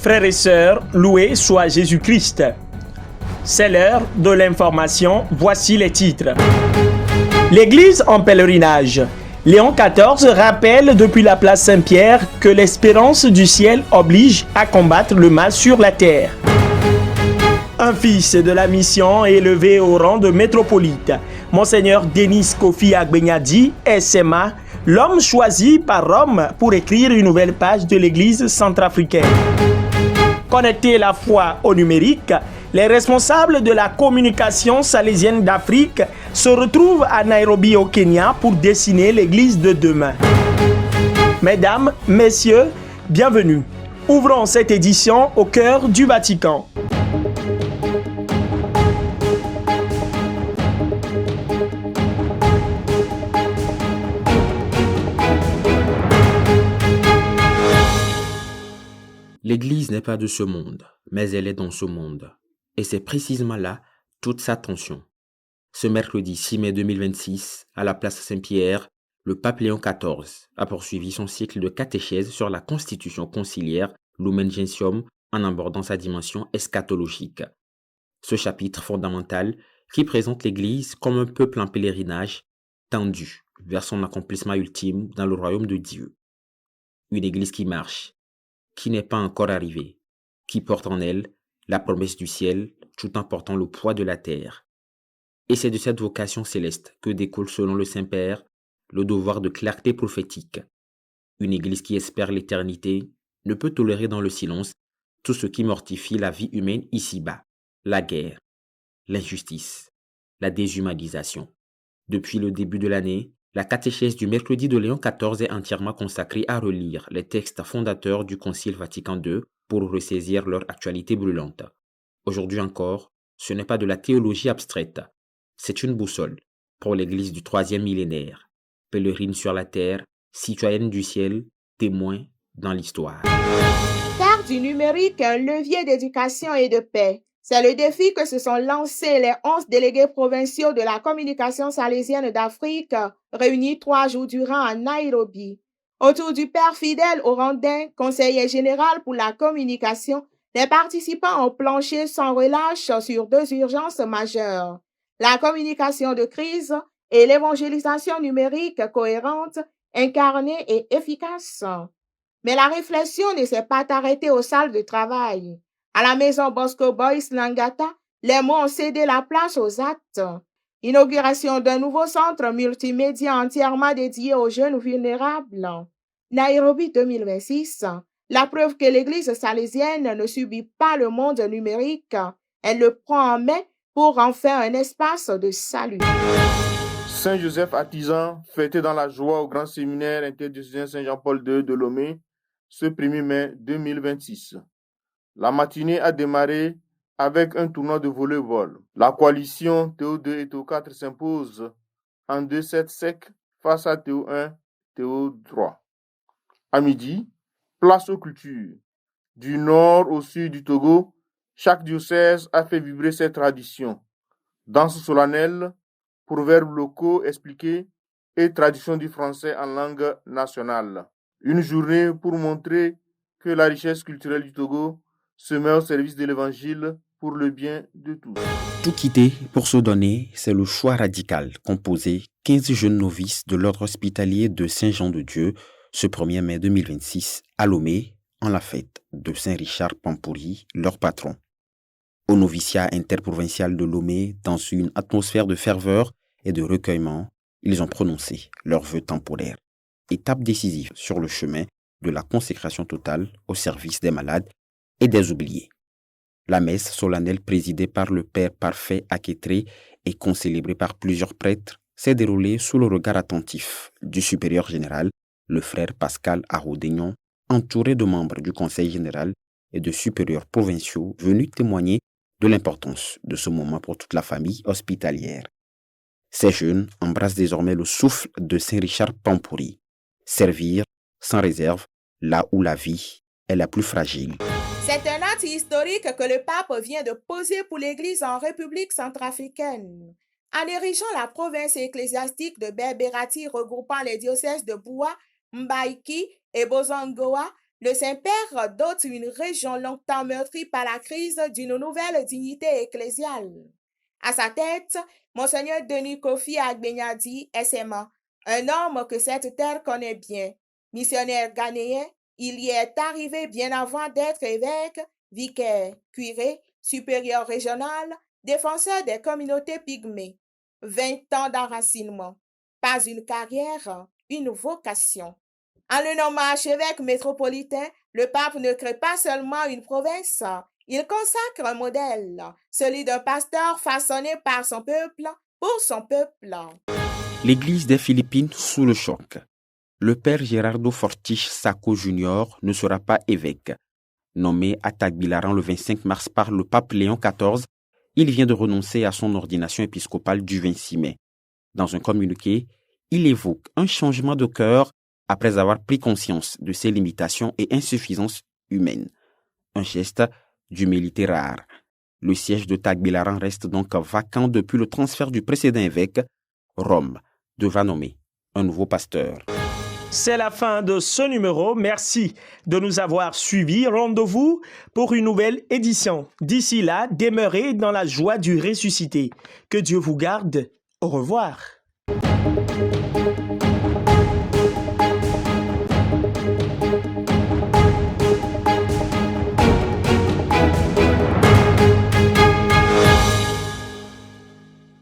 Frères et sœurs, loué soit Jésus-Christ. C'est l'heure de l'information, voici les titres. L'Église en pèlerinage. Léon XIV rappelle depuis la place Saint-Pierre que l'espérance du ciel oblige à combattre le mal sur la terre. Un fils de la mission est élevé au rang de métropolite. Monseigneur Denis Kofi Agbenyadi, SMA, l'homme choisi par Rome pour écrire une nouvelle page de l'Église centrafricaine. Connecter la foi au numérique, les responsables de la communication salésienne d'Afrique se retrouvent à Nairobi au Kenya pour dessiner l'Église de demain. Mesdames, Messieurs, bienvenue. Ouvrons cette édition au cœur du Vatican. L'Église n'est pas de ce monde, mais elle est dans ce monde. Et c'est précisément là toute sa tension. Ce mercredi 6 mai 2026, à la place Saint-Pierre, le pape Léon XIV a poursuivi son cycle de catéchèse sur la constitution conciliaire Lumen Gentium en abordant sa dimension eschatologique. Ce chapitre fondamental qui présente l'Église comme un peuple en pèlerinage tendu vers son accomplissement ultime dans le royaume de Dieu. Une Église qui marche, qui n'est pas encore arrivée, qui porte en elle la promesse du ciel tout en portant le poids de la terre. Et c'est de cette vocation céleste que découle selon le Saint-Père le devoir de clarté prophétique. Une Église qui espère l'éternité ne peut tolérer dans le silence tout ce qui mortifie la vie humaine ici-bas, la guerre, l'injustice, la déshumanisation. Depuis le début de l'année, la catéchèse du mercredi de Léon XIV est entièrement consacrée à relire les textes fondateurs du Concile Vatican II pour ressaisir leur actualité brûlante. Aujourd'hui encore, ce n'est pas de la théologie abstraite, c'est une boussole pour l'Église du troisième millénaire, pèlerine sur la terre, citoyenne du ciel, témoin dans l'histoire. Faire du numérique un levier d'éducation et de paix. C'est le défi que se sont lancés les 11 délégués provinciaux de la communication salésienne d'Afrique, réunis 3 jours durant à Nairobi. Autour du père Fidèle Orandin, conseiller général pour la communication, les participants ont planché sans relâche sur 2 urgences majeures: la communication de crise et l'évangélisation numérique cohérente, incarnée et efficace. Mais la réflexion ne s'est pas arrêtée aux salles de travail. À la maison Bosco Boys Langata, les mots ont cédé la place aux actes. Inauguration d'un nouveau centre multimédia entièrement dédié aux jeunes vulnérables. Nairobi 2026, la preuve que l'Église salésienne ne subit pas le monde numérique, elle le prend en main pour en faire un espace de salut. Saint Joseph Artisan, fêté dans la joie au grand séminaire interdiocésain Saint-Jean-Paul II de Lomé, ce 1er mai 2026. La matinée a démarré avec un tournoi de volley-ball. La coalition Théo 2 et Théo 4 s'impose en 2-7 secs face à Théo 1, Théo 3. À midi, place aux cultures. Du nord au sud du Togo, chaque diocèse a fait vibrer ses traditions. Danse solennelle, proverbes locaux expliqués et tradition du français en langue nationale. Une journée pour montrer que la richesse culturelle du Togo se met au service de l'Évangile pour le bien de tous. Tout quitter pour se donner, c'est le choix radical composé 15 jeunes novices de l'ordre hospitalier de Saint-Jean-de-Dieu ce 1er mai 2026 à Lomé, en la fête de Saint-Richard Pampouri, leur patron. Au noviciat interprovincial de Lomé, dans une atmosphère de ferveur et de recueillement, ils ont prononcé leurs vœux temporaires. Étape décisive sur le chemin de la consécration totale au service des malades et des oubliés. La messe solennelle présidée par le Père Parfait Akétré et concélébrée par plusieurs prêtres s'est déroulée sous le regard attentif du supérieur général, le frère Pascal Aroudénion, entouré de membres du Conseil général et de supérieurs provinciaux venus témoigner de l'importance de ce moment pour toute la famille hospitalière. Ces jeunes embrassent désormais le souffle de Saint-Richard Pampouri. Servir sans réserve là où la vie est la plus fragile. C'est un acte historique que le pape vient de poser pour l'Église en République centrafricaine. En érigeant la province ecclésiastique de Berberati regroupant les diocèses de Boua, Mbaïki et Bozongoa, Le Saint-Père dote une région longtemps meurtrie par la crise d'une nouvelle dignité ecclésiale. À sa tête, Monseigneur Denis Kofi Agbenyadi SMA, un homme que cette terre connaît bien. Missionnaire ghanéen, il y est arrivé bien avant d'être évêque, vicaire, curé, supérieur régional, défenseur des communautés pygmées. 20 ans d'enracinement. Pas une carrière, une vocation. En le nommant archevêque métropolitain, le pape ne crée pas seulement une province, il consacre un modèle, celui d'un pasteur façonné par son peuple, pour son peuple. L'Église des Philippines sous le choc. Le père Gerardo Fortich Sacco Jr. ne sera pas évêque. Nommé à Tagbilaran le 25 mars par le pape Léon XIV, il vient de renoncer à son ordination épiscopale du 26 mai. Dans un communiqué, il évoque un changement de cœur après avoir pris conscience de ses limitations et insuffisances humaines. Un geste d'humilité rare. Le siège de Tagbilaran reste donc vacant depuis le transfert du précédent évêque. Rome devra nommer un nouveau pasteur. C'est la fin de ce numéro. Merci de nous avoir suivis. Rendez-vous pour une nouvelle édition. D'ici là, demeurez dans la joie du ressuscité. Que Dieu vous garde. Au revoir.